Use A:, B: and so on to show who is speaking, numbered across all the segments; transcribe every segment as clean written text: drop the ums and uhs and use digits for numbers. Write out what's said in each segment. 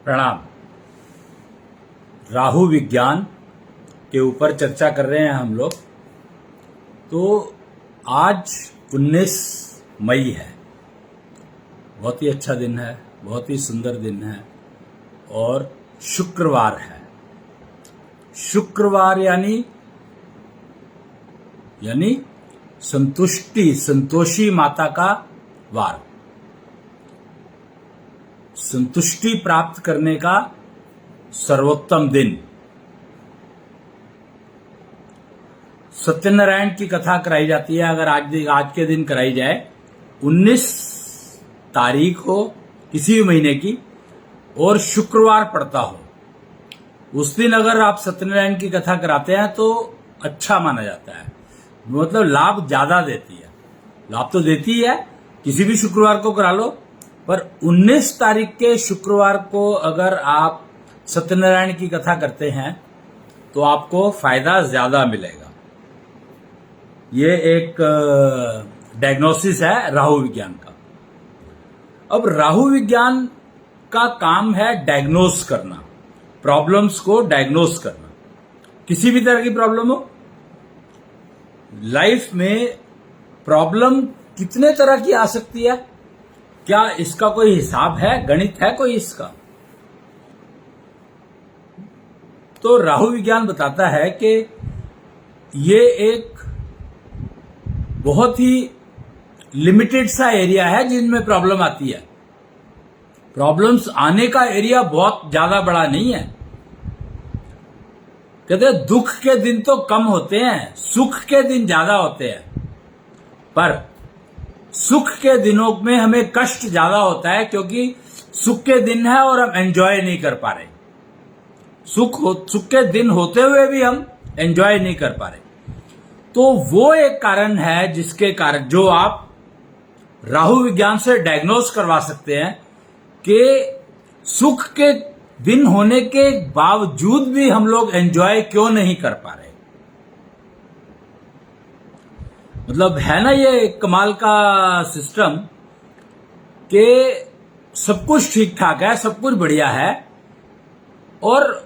A: प्रणाम। राहु विज्ञान के ऊपर चर्चा कर रहे हैं हम लोग। तो आज 19 मई है, बहुत ही अच्छा दिन है, बहुत ही सुंदर दिन है और शुक्रवार है। शुक्रवार यानी संतोषी माता का वार, संतुष्टि प्राप्त करने का सर्वोत्तम दिन। सत्यनारायण की कथा कराई जाती है। अगर आज के दिन कराई जाए, 19 तारीख हो किसी भी महीने की और शुक्रवार पड़ता हो, उस दिन अगर आप सत्यनारायण की कथा कराते हैं तो अच्छा माना जाता है। मतलब लाभ ज्यादा देती है। लाभ तो देती है, किसी भी शुक्रवार को करा लो, पर 19 तारीख के शुक्रवार को अगर आप सत्यनारायण की कथा करते हैं तो आपको फायदा ज्यादा मिलेगा। ये एक डायग्नोसिस है राहु विज्ञान का। अब राहु विज्ञान का काम है डायग्नोस करना, प्रॉब्लम्स को डायग्नोस करना। किसी भी तरह की प्रॉब्लम हो, लाइफ में प्रॉब्लम कितने तरह की आ सकती है, क्या इसका कोई हिसाब है, गणित है कोई इसका? तो राहु विज्ञान बताता है कि ये एक बहुत ही लिमिटेड सा एरिया है जिनमें प्रॉब्लम आती है। प्रॉब्लम्स आने का एरिया बहुत ज्यादा बड़ा नहीं है। कहते हैं दुख के दिन तो कम होते हैं, सुख के दिन ज्यादा होते हैं। पर सुख के दिनों में हमें कष्ट ज्यादा होता है, क्योंकि सुख के दिन है और हम एंजॉय नहीं कर पा रहे। सुख के दिन होते हुए भी हम एंजॉय नहीं कर पा रहे। तो वो एक कारण है जिसके कारण जो आप राहु विज्ञान से डायग्नोस करवा सकते हैं कि सुख के दिन होने के बावजूद भी हम लोग एंजॉय क्यों नहीं कर पा रहे। मतलब है ना ये कमाल का सिस्टम कि सब कुछ ठीक ठाक है, सब कुछ बढ़िया है और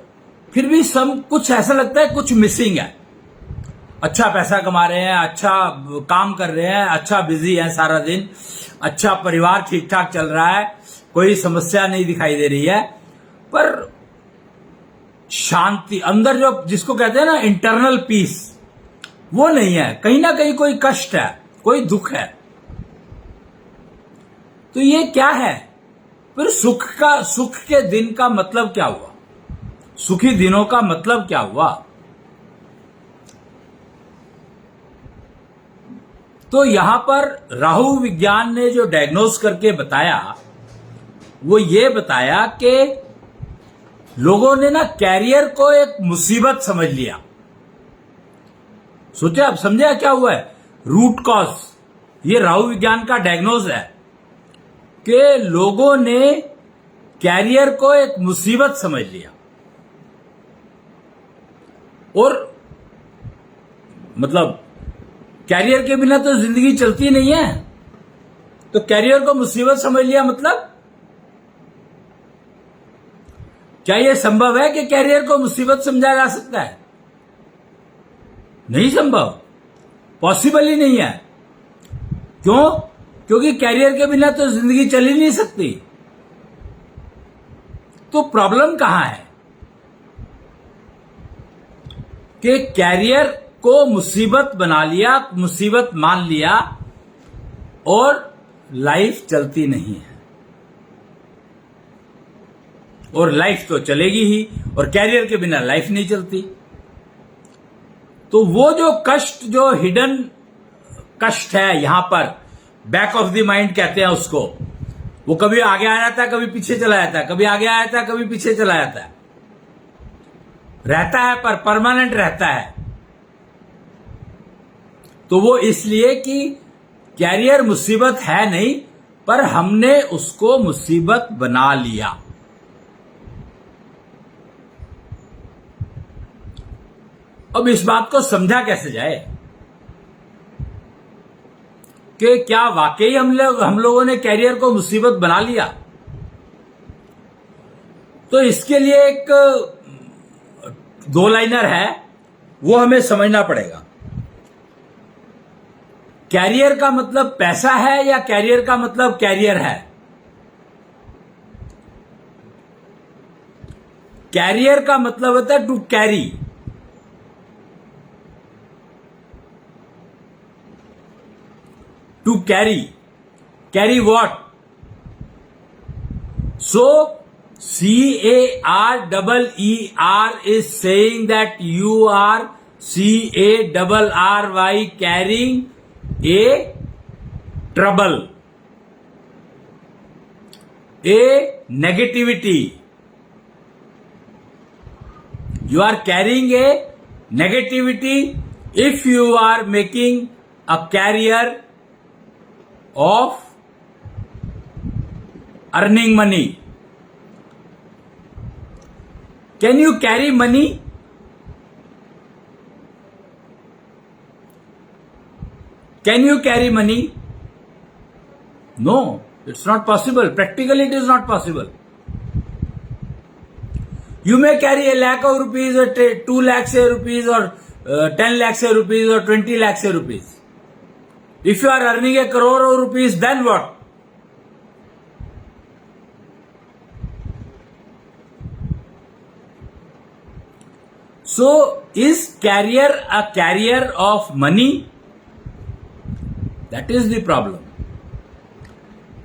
A: फिर भी सब कुछ ऐसा लगता है कुछ मिसिंग है। अच्छा पैसा कमा रहे हैं, अच्छा काम कर रहे हैं, अच्छा बिजी है सारा दिन, अच्छा परिवार ठीक ठाक चल रहा है, कोई समस्या नहीं दिखाई दे रही है, पर शांति अंदर जो जिसको कहते हैं ना इंटरनल पीस, वो नहीं है। कहीं ना कहीं कोई कष्ट है, कोई दुख है। तो ये क्या है? फिर सुख के दिन का मतलब क्या हुआ? सुखी दिनों का मतलब क्या हुआ? तो यहां पर राहु विज्ञान ने जो डायग्नोस करके बताया, वो ये बताया कि लोगों ने ना कैरियर को एक मुसीबत समझ लिया। सोचे, अब समझे क्या हुआ है? रूट कॉज, ये राहु विज्ञान का डायग्नोस है कि लोगों ने कैरियर को एक मुसीबत समझ लिया। और मतलब कैरियर के बिना तो जिंदगी चलती नहीं है। तो कैरियर को मुसीबत समझ लिया, मतलब क्या यह संभव है कि कैरियर को मुसीबत समझा जा सकता है? नहीं संभव, पॉसिबल ही नहीं है। क्यों? क्योंकि कैरियर के बिना तो जिंदगी चल ही नहीं सकती। तो प्रॉब्लम कहां है कि कैरियर को मुसीबत बना लिया, मुसीबत मान लिया और लाइफ चलती नहीं है। और लाइफ तो चलेगी ही, और कैरियर के बिना लाइफ नहीं चलती। तो वो जो कष्ट, जो हिडन कष्ट है यहां पर, बैक ऑफ द माइंड कहते हैं उसको, वो कभी आगे आ जाता है, कभी पीछे चला जाता है, कभी आगे आ जाता है, कभी पीछे चला जाता है, रहता है पर परमानेंट रहता है। तो वो इसलिए कि कैरियर मुसीबत है नहीं, पर हमने उसको मुसीबत बना लिया। अब इस बात को समझा कैसे जाए कि क्या वाकई हम लोगों ने कैरियर को मुसीबत बना लिया? तो इसके लिए एक दो लाइनर है, वो हमें समझना पड़ेगा। कैरियर का मतलब पैसा है या कैरियर का मतलब कैरियर है? कैरियर का मतलब होता है to carry. To carry what? So CAREER is saying that you are CARRY carrying a trouble, a negativity. You are carrying a negativity if you are making a career of earning money. Can you carry money? Can you carry money? No, it's not possible. Practically, it is not possible. You may carry 1 lakh of rupees or 2 lakhs of rupees or 10 lakhs of rupees or 20 lakhs of rupees. If you are earning 1 crore of rupees, then what? So, is carrier a carrier of money? That is the problem.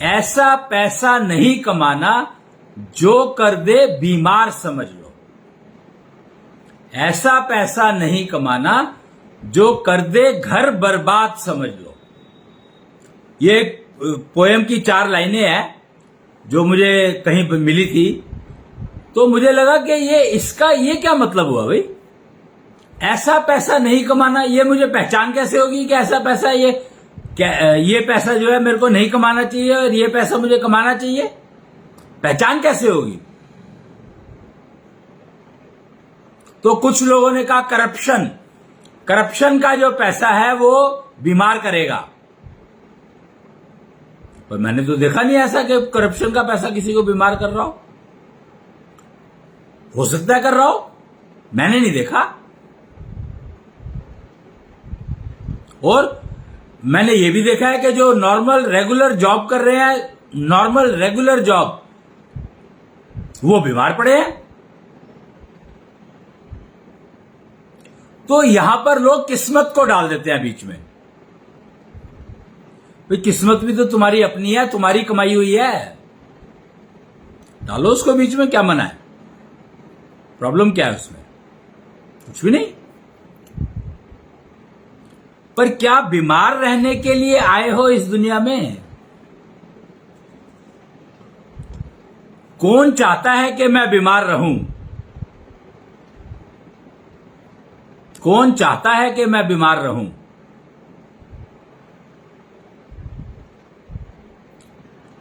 A: ऐसा पैसा नहीं कमाना जो कर दे बीमार समझ लो। ऐसा पैसा नहीं कमाना जो कर दे घर बर्बाद समझ लो। ये एक पोएम की 4 लाइनें हैं जो मुझे कहीं पर मिली थी, तो मुझे लगा कि ये क्या मतलब हुआ भाई? ऐसा पैसा नहीं कमाना, ये मुझे पहचान कैसे होगी कि ऐसा पैसा ये पैसा जो है मेरे को नहीं कमाना चाहिए और ये पैसा मुझे कमाना चाहिए? पहचान कैसे होगी? तो कुछ लोगों ने कहा करप्शन का जो पैसा है वो बीमार करेगा। पर मैंने तो देखा नहीं ऐसा कि करप्शन का पैसा किसी को बीमार कर रहा हो सकता है कर रहा हो, मैंने नहीं देखा। और मैंने ये भी देखा है कि जो नॉर्मल रेगुलर जॉब कर रहे हैं, नॉर्मल रेगुलर जॉब, वो बीमार पड़े हैं। तो यहां पर लोग किस्मत को डाल देते हैं बीच में। भाई किस्मत भी तो तुम्हारी अपनी है, तुम्हारी कमाई हुई है, डालो उसको बीच में, क्या मना है? प्रॉब्लम क्या है उसमें? कुछ भी नहीं। पर क्या बीमार रहने के लिए आए हो इस दुनिया में? कौन चाहता है कि मैं बीमार रहूं? कौन चाहता है कि मैं बीमार रहूं?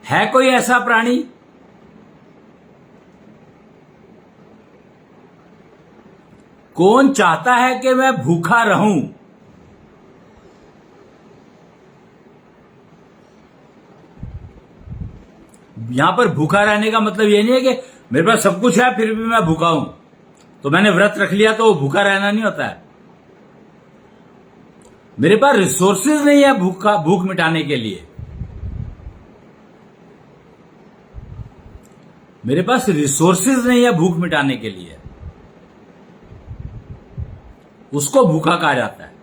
A: है कोई ऐसा प्राणी? कौन चाहता है कि मैं भूखा रहूं? यहां पर भूखा रहने का मतलब ये नहीं है कि मेरे पास सब कुछ है फिर भी मैं भूखा हूं, तो मैंने व्रत रख लिया तो वो भूखा रहना नहीं होता है। मेरे पास रिसोर्सेज नहीं है भूख मिटाने के लिए। मेरे पास रिसोर्सेज नहीं है भूख मिटाने के लिए, उसको भूखा कहा जाता है।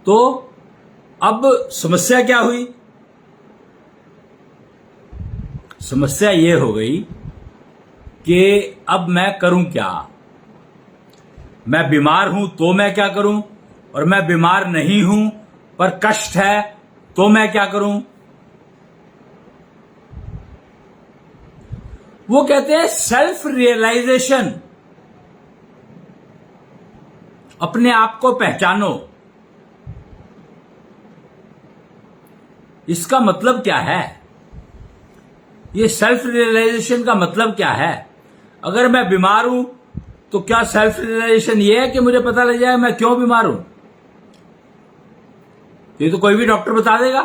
A: तो अब समस्या क्या हुई? समस्या ये हो गई कि अब मैं करूं क्या? मैं बीमार हूं तो मैं क्या करूं? और मैं बीमार नहीं हूं पर कष्ट है तो मैं क्या करूं? वो कहते हैं सेल्फ रियलाइजेशन। अपने आप को पहचानो। इसका मतलब क्या है? ये सेल्फ रियलाइजेशन का मतलब क्या है? अगर मैं बीमार हूं तो क्या सेल्फ रियलाइजेशन ये है कि मुझे पता लग जाए मैं क्यों बीमार हूं? ये तो कोई भी डॉक्टर बता देगा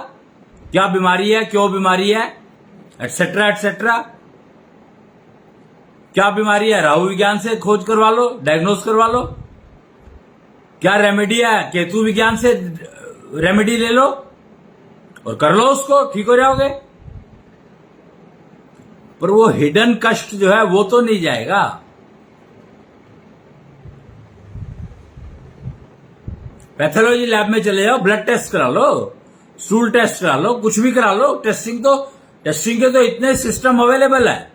A: क्या बीमारी है, क्यों बीमारी है, एटसेट्रा एटसेट्रा। क्या बीमारी है, राहु विज्ञान से खोज करवा लो, डायग्नोज करवा लो। क्या रेमेडी है, केतु विज्ञान से रेमेडी ले लो और कर लो उसको, ठीक हो जाओगे। पर वो हिडन कष्ट जो है वो तो नहीं जाएगा। पैथोलॉजी लैब में चले जाओ, ब्लड टेस्ट करा लो, स्टूल टेस्ट करा लो, कुछ भी करा लो। टेस्टिंग के तो इतने सिस्टम अवेलेबल है।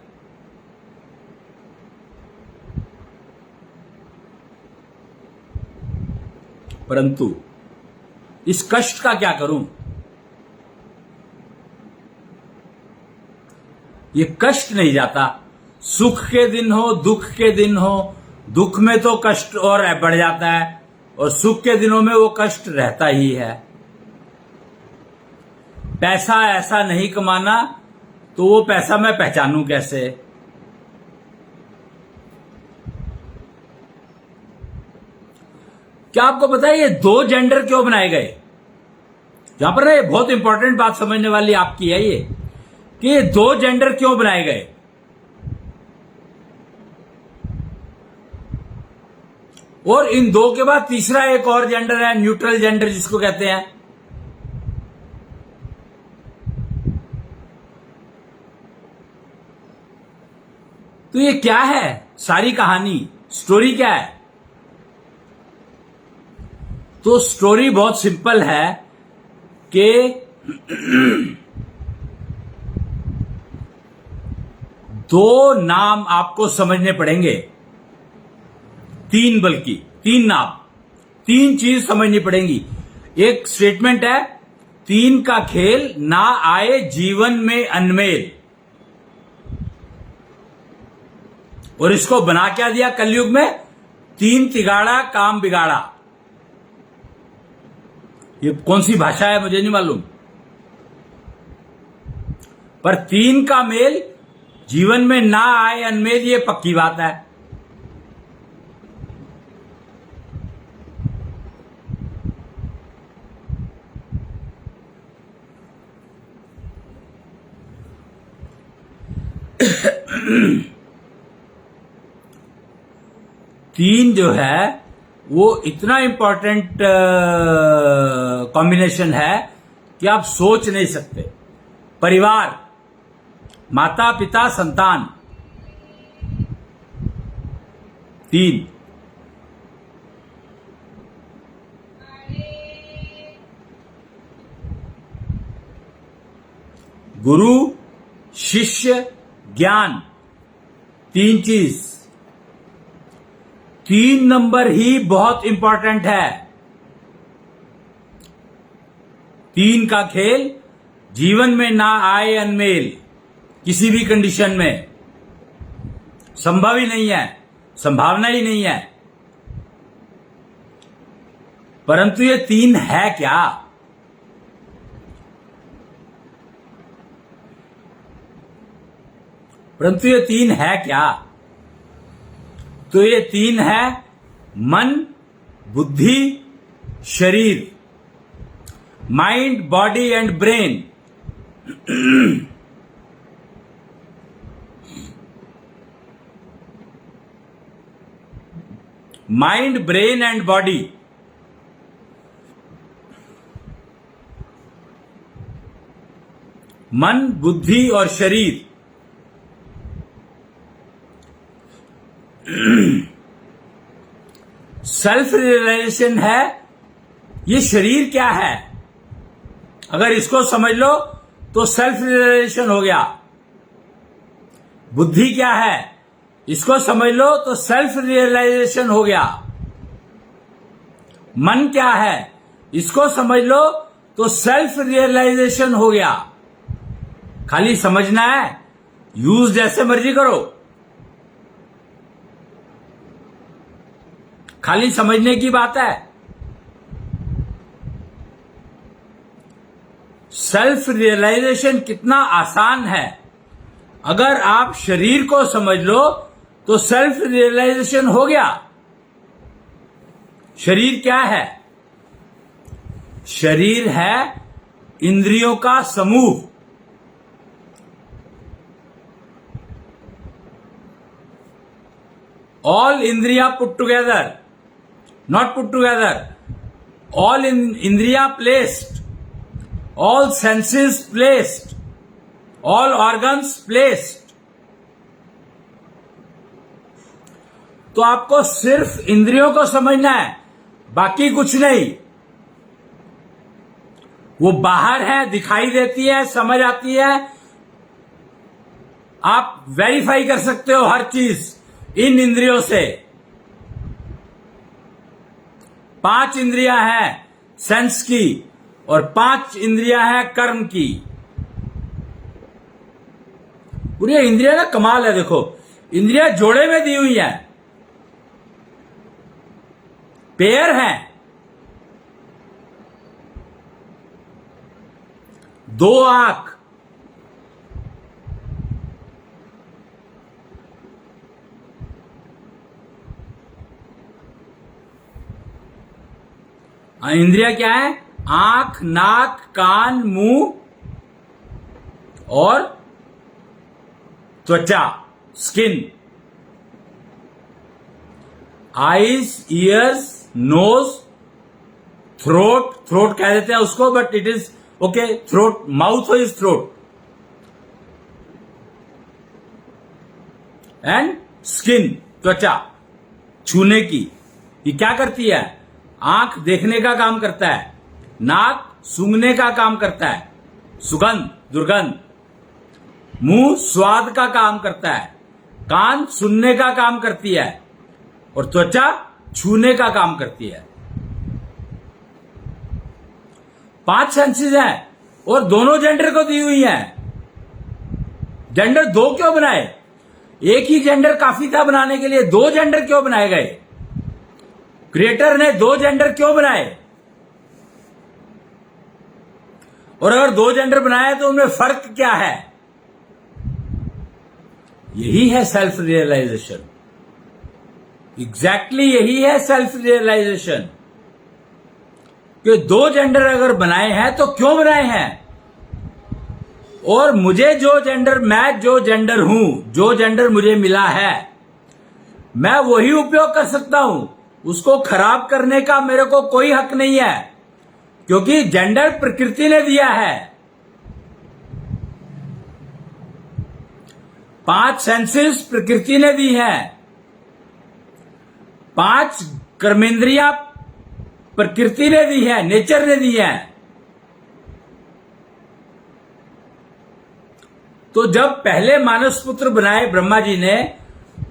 A: परंतु इस कष्ट का क्या करूं? ये कष्ट नहीं जाता। सुख के दिन हो, दुख के दिन हो, दुख में तो कष्ट और बढ़ जाता है और सुख के दिनों में वो कष्ट रहता ही है। पैसा ऐसा नहीं कमाना तो वो पैसा मैं पहचानूं कैसे? क्या आपको पता है ये दो जेंडर क्यों बनाए गए? यहां पर ना ये बहुत इंपॉर्टेंट बात समझने वाली आपकी है ये, कि ये दो जेंडर क्यों बनाए गए। और इन दो के बाद तीसरा एक और जेंडर है, न्यूट्रल जेंडर जिसको कहते हैं। तो ये क्या है सारी कहानी, स्टोरी क्या है? तो स्टोरी बहुत सिंपल है कि दो नाम आपको समझने पड़ेंगे, तीन नाम, तीन चीज समझनी पड़ेंगी। एक स्टेटमेंट है, तीन का खेल ना आए जीवन में अनमेल। और इसको बना क्या दिया कलयुग में? तीन तिगाड़ा काम बिगाड़ा। ये कौन सी भाषा है मुझे नहीं मालूम, पर तीन का मेल जीवन में ना आए अनमेल, ये पक्की बात है। तीन जो है वो इतना इंपॉर्टेंट कॉम्बिनेशन है कि आप सोच नहीं सकते। परिवार, माता पिता संतान, तीन। गुरु शिष्य ज्ञान, तीन चीज। तीन नंबर ही बहुत इंपॉर्टेंट है। तीन का खेल जीवन में ना आए अनमेल, किसी भी कंडीशन में संभव ही नहीं है, संभावना ही नहीं है। परंतु ये तीन है क्या? परंतु ये तीन है क्या? तो ये तीन है मन, बुद्धि, शरीर, mind, body and brain. Mind, brain and body. मन, बुद्धि और शरीर। सेल्फ रियलाइजेशन है, ये शरीर क्या है। अगर इसको समझ लो तो सेल्फ रियलाइजेशन हो गया। बुद्धि क्या है, इसको समझ लो तो सेल्फ रियलाइजेशन हो गया। मन क्या है, इसको समझ लो तो सेल्फ रियलाइजेशन हो गया। खाली समझना है, यूज जैसे मर्जी करो, खाली समझने की बात है। सेल्फ रियलाइजेशन कितना आसान है। अगर आप शरीर को समझ लो तो सेल्फ रियलाइजेशन हो गया। शरीर क्या है? शरीर है इंद्रियों का समूह। ऑल इंद्रिया put together, not put together, all इंद्रिया placed, all senses placed, all organs placed. तो आपको सिर्फ इंद्रियों को समझना है, बाकी कुछ नहीं। वो बाहर है, दिखाई देती है, समझ आती है, आप वेरीफाई कर सकते हो हर चीज इन इंद्रियों से। 5 इंद्रियां हैं सेंस की और 5 इंद्रियां हैं कर्म की। पूरी इंद्रियां ना कमाल है। देखो, इंद्रियां जोड़े में दी हुई हैं, पेयर हैं। 2 आंख, इंद्रिया क्या है? आंख, नाक, कान, मुंह और त्वचा, skin. Eyes, ears, nose, throat, throat कह देते हैं उसको, but it is okay, throat, mouth is throat, and skin, त्वचा, छूने की। ये क्या करती है? आंख देखने का काम करता है, नाक सूंघने का काम करता है, सुगंध, दुर्गंध, मुंह स्वाद का काम करता है, कान सुनने का काम करती है और त्वचा छूने का काम करती है। 5 सेंसेस हैं और दोनों जेंडर को दी हुई हैं। जेंडर 2 क्यों बनाए? एक ही जेंडर काफी था बनाने के लिए, 2 जेंडर क्यों बनाए गए? क्रिएटर ने 2 जेंडर क्यों बनाए? और अगर 2 जेंडर बनाए तो उनमें फर्क क्या है? यही है सेल्फ रियलाइजेशन। एग्जैक्टली यही है सेल्फ रियलाइजेशन कि 2 जेंडर अगर बनाए हैं तो क्यों बनाए हैं? और मुझे जो जेंडर, मैं जो जेंडर हूं, जो जेंडर मुझे मिला है, मैं वही उपयोग कर सकता हूं। उसको खराब करने का मेरे को कोई हक नहीं है, क्योंकि जेंडर प्रकृति ने दिया है। 5 सेंसेस प्रकृति ने दी है, 5 कर्मेंद्रियां प्रकृति ने दी है, नेचर ने दी है। तो जब पहले मानस पुत्र बनाए ब्रह्मा जी ने,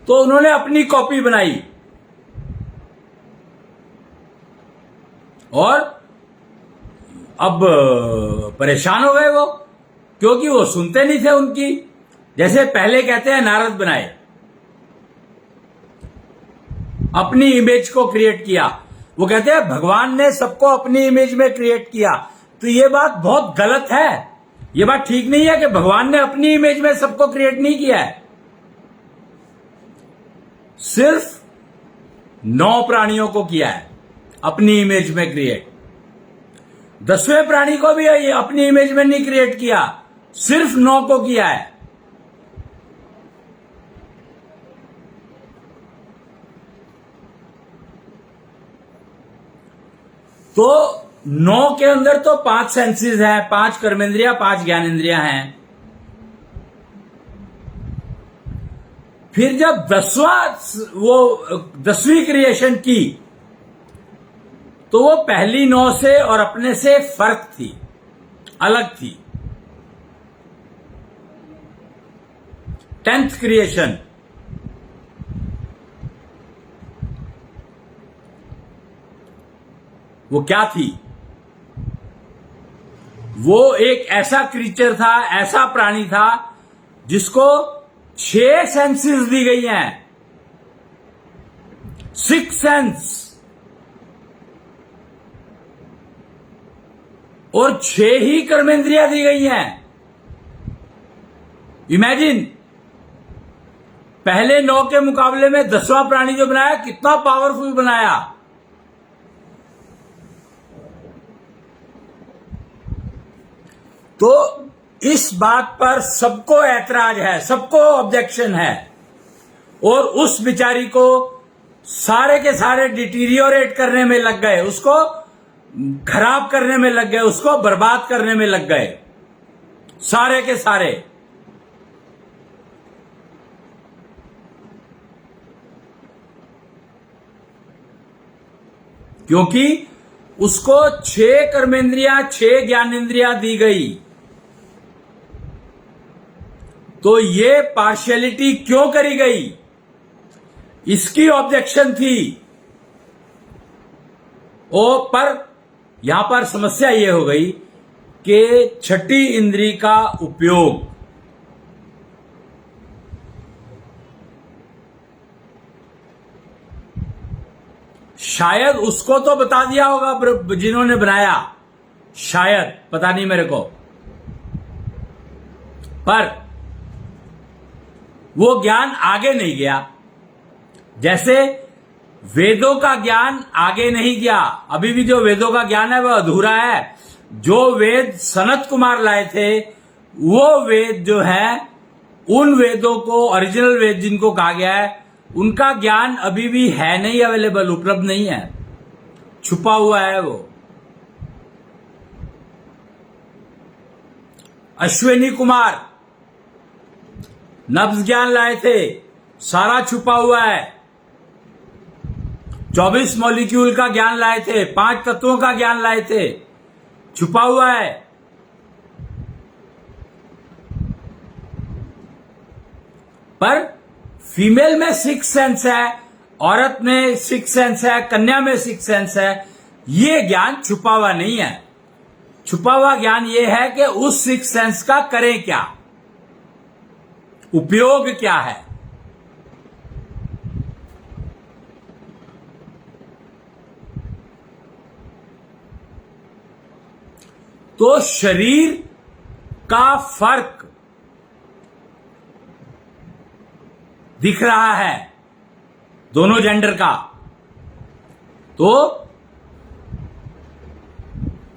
A: तो उन्होंने अपनी कॉपी बनाई और अब परेशान हो गए वो, क्योंकि वो सुनते नहीं थे उनकी। जैसे पहले कहते हैं नारद बनाए, अपनी इमेज को क्रिएट किया। वो कहते हैं भगवान ने सबको अपनी इमेज में क्रिएट किया। तो ये बात बहुत गलत है, ये बात ठीक नहीं है कि भगवान ने अपनी इमेज में सबको क्रिएट नहीं किया है। सिर्फ 9 प्राणियों को किया है अपनी इमेज में क्रिएट। 10वें प्राणी को भी अपनी इमेज में नहीं क्रिएट किया, सिर्फ 9 को किया है। तो 9 के अंदर तो 5 सेंसेस हैं, 5 कर्मेंद्रियां, 5 ज्ञानेंद्रियां हैं। फिर जब 10वीं क्रिएशन की, तो वो पहली 9 से और अपने से फर्क थी, अलग थी। 10th क्रिएशन, वो क्या थी? वो एक ऐसा क्रीचर था, ऐसा प्राणी था जिसको 6 सेंसेस दी गई हैं, 6 सेंस, और 6 ही कर्मेंद्रियां दी गई हैं। इमेजिन, पहले 9 के मुकाबले में 10वां प्राणी जो बनाया, कितना पावरफुल बनाया। तो इस बात पर सबको ऐतराज है, सबको ऑब्जेक्शन है, और उस बिचारी को सारे के सारे डिटीरियोरेट करने में लग गए, उसको खराब करने में लग गए, उसको बर्बाद करने में लग गए, सारे के सारे। क्योंकि उसको 6 कर्मेंद्रियां, 6 ज्ञानेंद्रियां दी गई। तो ये पार्शियलिटी क्यों करी गई, इसकी ऑब्जेक्शन थी। पर यहां पर समस्या ये हो गई कि छठी इंद्री का उपयोग शायद उसको तो बता दिया होगा जिन्होंने बनाया, शायद, पता नहीं मेरे को, पर वो ज्ञान आगे नहीं गया। जैसे वेदों का ज्ञान आगे नहीं गया, अभी भी जो वेदों का ज्ञान है वह अधूरा है। जो वेद सनत कुमार लाए थे, वो वेद जो है, उन वेदों को, ओरिजिनल वेद जिनको कहा गया है, उनका ज्ञान अभी भी है नहीं अवेलेबल, उपलब्ध नहीं है, छुपा हुआ है वो। अश्विनी कुमार नब्ज ज्ञान लाए थे, सारा छुपा हुआ है। 24 मॉलिक्यूल का ज्ञान लाए थे, 5 तत्वों का ज्ञान लाए थे, छुपा हुआ है। पर फीमेल में 6 सेंस है, औरत में 6 सेंस है, कन्या में 6 सेंस है, ये ज्ञान छुपा हुआ नहीं है। छुपा हुआ ज्ञान ये है कि उस 6 सेंस का करें क्या, उपयोग क्या है। तो शरीर का फर्क दिख रहा है दोनों जेंडर का, तो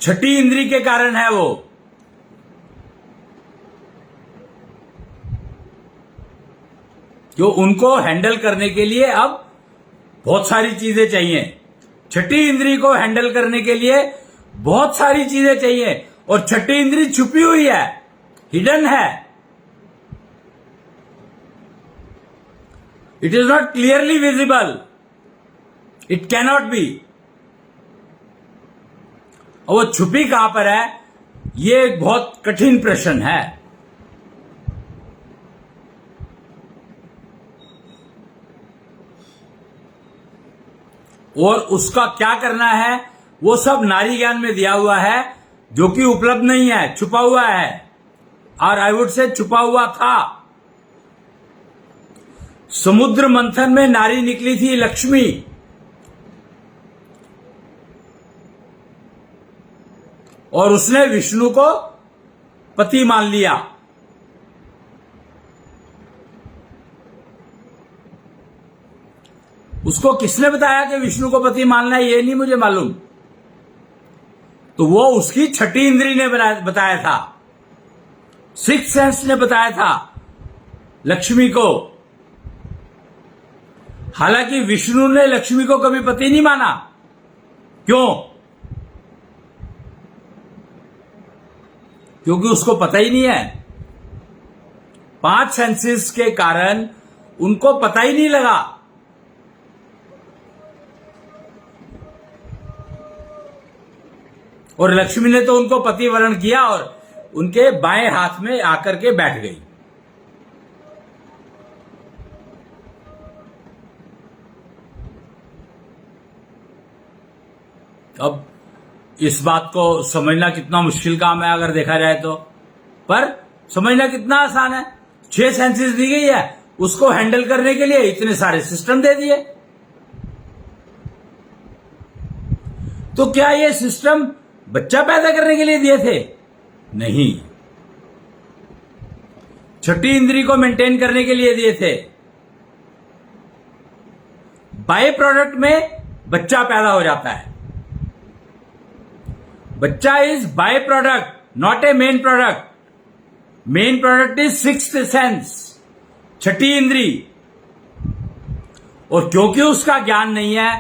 A: छठी इंद्री के कारण है वो। जो उनको हैंडल करने के लिए अब बहुत सारी चीजें चाहिए, छठी इंद्री को हैंडल करने के लिए बहुत सारी चीजें चाहिए, और छठी इंद्री छुपी हुई है, हिडन है। It is not clearly visible, it cannot be. और वो छुपी कहां पर है, ये एक बहुत कठिन प्रश्न है। और उसका क्या करना है, वो सब नारी ज्ञान में दिया हुआ है, जो कि उपलब्ध नहीं है, छुपा हुआ है, और आई वुड से छुपा हुआ था। समुद्र मंथन में नारी निकली थी लक्ष्मी, और उसने विष्णु को पति मान लिया। उसको किसने बताया कि विष्णु को पति मानना है, ये नहीं मुझे मालूम। तो वो उसकी छठी इंद्री ने बताया था, 6 सेंस ने बताया था लक्ष्मी को। हालांकि विष्णु ने लक्ष्मी को कभी पति नहीं माना। क्यों? क्योंकि उसको पता ही नहीं है। 5 सेंसेस के कारण उनको पता ही नहीं लगा। और लक्ष्मी ने तो उनको पति वरण किया और उनके बाएं हाथ में आकर के बैठ गई। अब इस बात को समझना कितना मुश्किल काम है अगर देखा जाए तो, पर समझना कितना आसान है। 6 सेंसेस दी गई है, उसको हैंडल करने के लिए इतने सारे सिस्टम दे दिए। तो क्या ये सिस्टम बच्चा पैदा करने के लिए दिए थे? नहीं, छठी इंद्री को मेंटेन करने के लिए दिए थे। बाय प्रोडक्ट में बच्चा पैदा हो जाता है। बच्चा is by product, not a main product. Main product is sixth sense, छठी इंद्री. और क्योंकि उसका ज्ञान नहीं है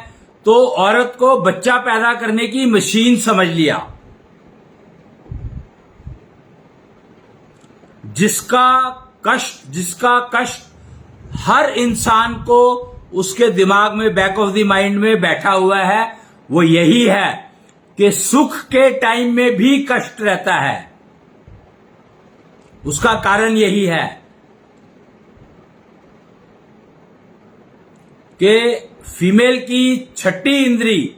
A: तो औरत को बच्चा पैदा करने की मशीन समझ लिया. जिसका कष्ट हर इंसान को उसके दिमाग में, बैक ऑफ द माइंड में बैठा हुआ है, वो यही है कि सुख के टाइम में भी कष्ट रहता है. उसका कारण यही है कि फीमेल की छठी इंद्री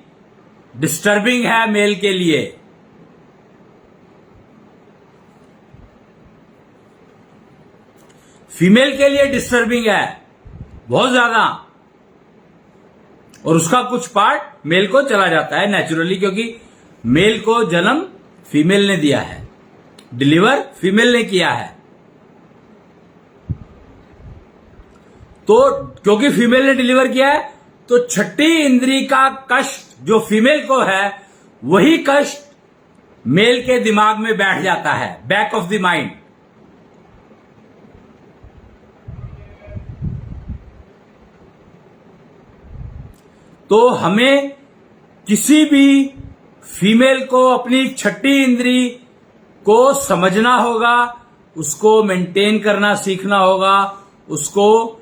A: डिस्टर्बिंग है मेल के लिए. फीमेल के लिए डिस्टर्बिंग है बहुत ज्यादा. और उसका कुछ पार्ट मेल को चला जाता है नेचुरली, क्योंकि मेल को जन्म फीमेल ने दिया है, डिलीवर फीमेल ने किया है. तो क्योंकि फीमेल ने डिलीवर किया है तो छठी इंद्री का कष्ट जो फीमेल को है, वही कष्ट मेल के दिमाग में बैठ जाता है, बैक ऑफ द माइंड. तो हमें किसी भी फीमेल को अपनी छठी इंद्री को समझना होगा, उसको मेंटेन करना सीखना होगा. उसको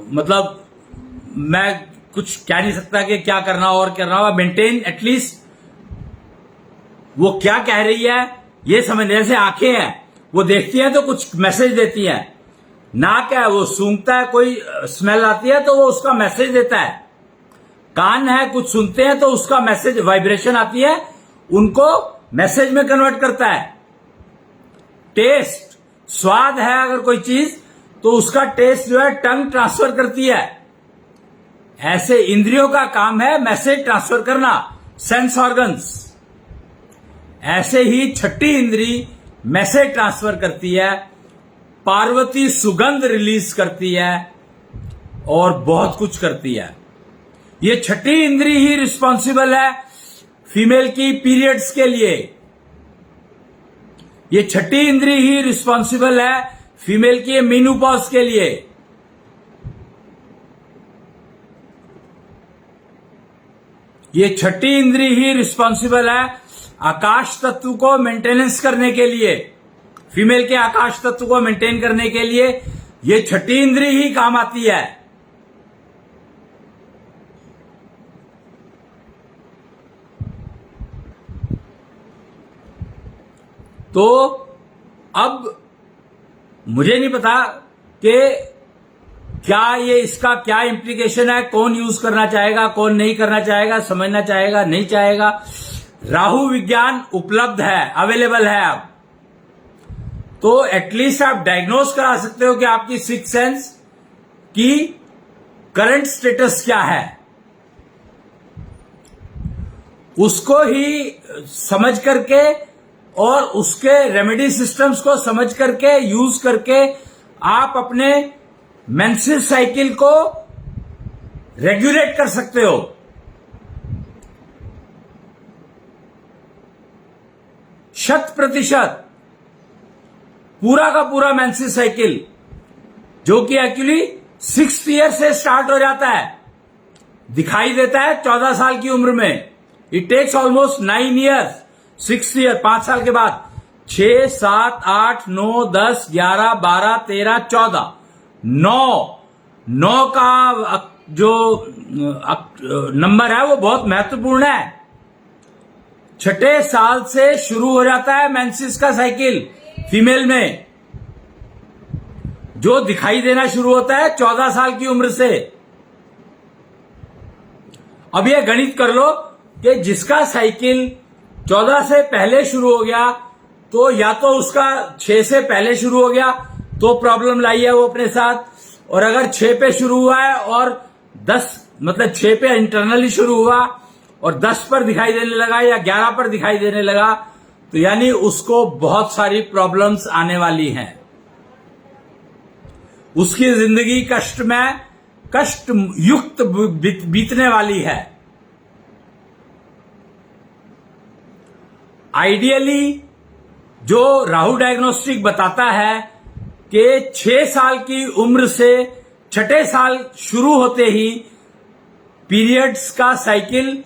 A: मतलब मैं कुछ कह नहीं सकता कि क्या करना और करना होगा. मेंटेन एटलीस्ट वो क्या कह रही है ये समझ. जैसे आंखें हैं, वो देखती हैं तो कुछ मैसेज देती हैं. नाक है, वो सूंघता है, कोई स्मेल आती है तो वो उसका मैसेज देता है. कान है, कुछ सुनते हैं तो उसका मैसेज, वाइब्रेशन आती है, उनको मैसेज में कन्वर्ट करता है. टेस्ट, स्वाद है अगर कोई चीज तो उसका टेस्ट जो है टंग ट्रांसफर करती है. ऐसे इंद्रियों का काम है मैसेज ट्रांसफर करना, सेंस ऑर्गन्स. ऐसे ही छठी इंद्री मैसेज ट्रांसफर करती है, पार्वती सुगंध रिलीज करती है और बहुत कुछ करती है. ये छठी इंद्री ही रिस्पॉन्सिबल है फीमेल की पीरियड्स के लिए. ये छठी इंद्री ही रिस्पॉन्सिबल है फीमेल की मेनोपॉज के लिए. ये छठी इंद्री ही रिस्पॉन्सिबल है आकाश तत्व को मेंटेनेंस करने के लिए. फीमेल के आकाश तत्व को मेंटेन करने के लिए ये छठी इंद्री ही काम आती है. तो अब मुझे नहीं पता कि क्या ये इसका क्या इंप्लीकेशन है, कौन यूज करना चाहेगा, कौन नहीं करना चाहेगा, समझना चाहेगा, नहीं चाहेगा. राहु विज्ञान उपलब्ध है, अवेलेबल है अब. तो एटलीस्ट आप डायग्नोज करा सकते हो कि आपकी सिक्स सेंस की करंट स्टेटस क्या है. उसको ही समझ करके और उसके रेमेडी सिस्टम्स को समझ करके, यूज करके आप अपने मेंसेस साइकिल को रेगुलेट कर सकते हो. शत प्रतिशत पूरा का पूरा मेंसेस साइकिल, जो कि एक्चुअली 6th ईयर से स्टार्ट हो जाता है, दिखाई देता है 14 साल की उम्र में. It takes almost 9 years. 6th year 5 साल के बाद 6, 7, 8, 9, 10, 11, 12, 13, 14, 9 का जो नंबर है वो बहुत महत्वपूर्ण है. छठे साल से शुरू हो जाता है मेंसेस का साइकिल फीमेल में, जो दिखाई देना शुरू होता है 14 साल की उम्र से. अब ये गणित कर लो कि जिसका साइकिल 14 से पहले शुरू हो गया तो या तो उसका 6 से पहले शुरू हो गया तो प्रॉब्लम लाई है वो अपने साथ, और अगर 6 पे शुरू हुआ है और 10 मतलब 6 पे इंटरनली शुरू हुआ और 10 पर दिखाई देने लगा या 11 पर दिखाई देने लगा तो यानी उसको बहुत सारी प्रॉब्लम्स आने वाली हैं. उसकी जिंदगी कष्ट में कष्ट युक्त बीतने वाली है. आइडियली जो राहु डायग्नोस्टिक बताता है कि 6 साल की उम्र से छठे साल शुरू होते ही पीरियड्स का साइकिल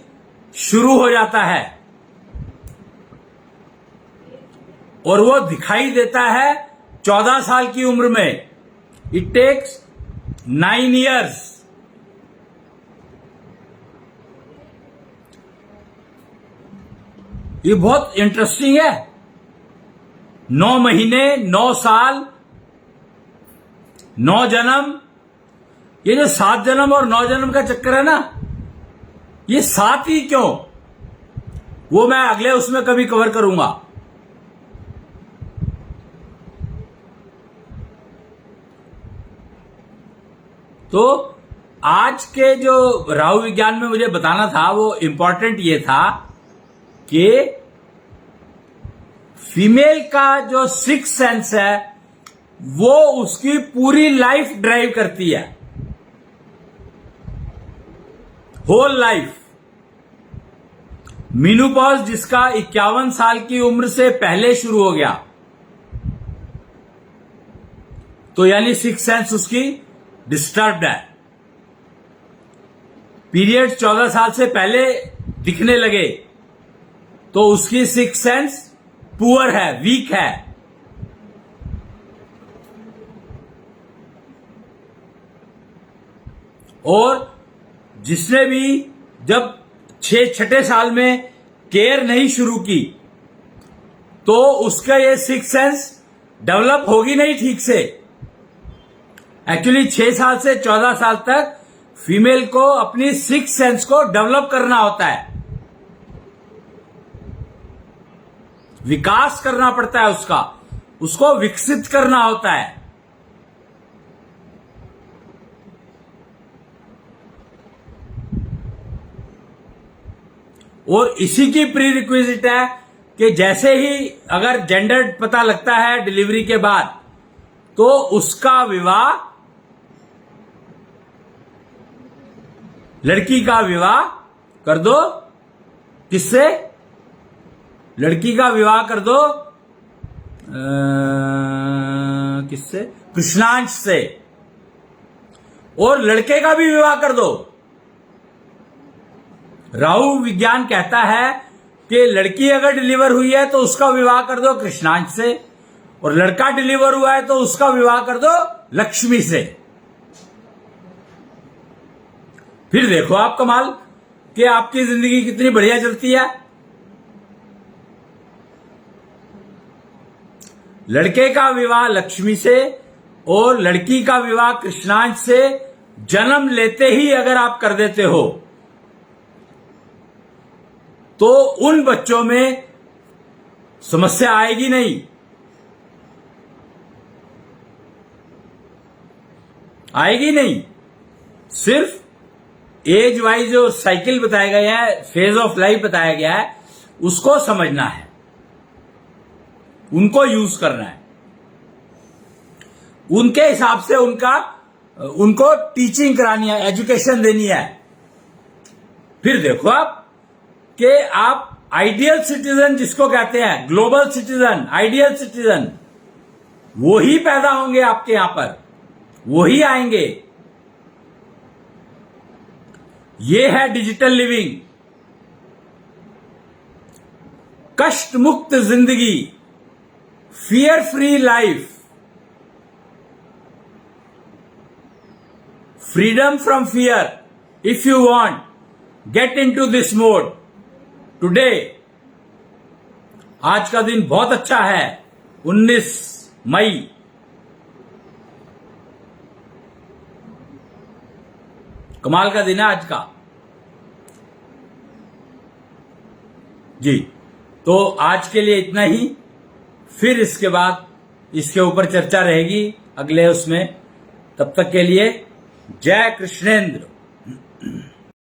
A: शुरू हो जाता है और वो दिखाई देता है 14 साल की उम्र में। It takes 9 years। ये बहुत इंटरेस्टिंग है। 9 महीने, 9 साल, 9 जन्म। ये जो 7 जन्म और 9 जन्म का चक्कर है ना, ये 7 ही क्यों, वो मैं अगले उसमें कभी कवर करूंगा। तो आज के जो राहु विज्ञान में मुझे बताना था वो इंपॉर्टेंट ये था कि फीमेल का जो सिक्स सेंस है वो उसकी पूरी लाइफ ड्राइव करती है, होल लाइफ। मीनोपॉज जिसका 51 साल की उम्र से पहले शुरू हो गया, तो यानी सिक्स सेंस उसकी डिस्टर्ब्ड है। पीरियड 14 साल से पहले दिखने लगे तो उसकी सिक्स सेंस पुअर है, वीक है। और जिसने भी जब छठे साल में केयर नहीं शुरू की तो उसका ये सिक्स सेंस डेवलप होगी नहीं ठीक से। एक्चुअली 6 साल से 14 साल तक फीमेल को अपनी सिक्स सेंस को डेवलप करना होता है, विकास करना पड़ता है उसका, उसको विकसित करना होता है। और इसी की प्री रिक्विजिट है कि जैसे ही अगर जेंडर पता लगता है डिलीवरी के बाद तो उसका विवाह, लड़की का विवाह कर दो किससे, लड़की का विवाह कर दो किससे, कृष्णांश से, और लड़के का भी विवाह कर दो। राहु विज्ञान कहता है कि लड़की अगर डिलीवर हुई है तो उसका विवाह कर दो कृष्णांश से, और लड़का डिलीवर हुआ है तो उसका विवाह कर दो लक्ष्मी से। फिर देखो आप कमाल कि आपकी जिंदगी कितनी बढ़िया चलती है। लड़के का विवाह लक्ष्मी से और लड़की का विवाह कृष्णांश से जन्म लेते ही अगर आप कर देते हो तो उन बच्चों में समस्या आएगी नहीं, आएगी नहीं। सिर्फ एज वाइज जो साइकिल बताया गया है, फेज ऑफ लाइफ बताया गया है, उसको समझना है, उनको यूज करना है, उनके हिसाब से उनको टीचिंग करानी है, एजुकेशन देनी है। फिर देखो आप कि आप आइडियल सिटीजन जिसको कहते हैं, ग्लोबल सिटीजन, आइडियल सिटीजन, वो ही पैदा होंगे आपके यहां पर, वो ही आएंगे। ये है डिजिटल लिविंग, कष्ट मुक्त जिंदगी, fear free life, freedom from fear. If you want, get into this mode today. आज का दिन बहुत अच्छा है, 19 मई। कमाल का दिन है आज का जी। तो आज के लिए इतना ही, फिर इसके बाद इसके ऊपर चर्चा रहेगी अगले उसमें। तब तक के लिए जय कृष्णेंद्र।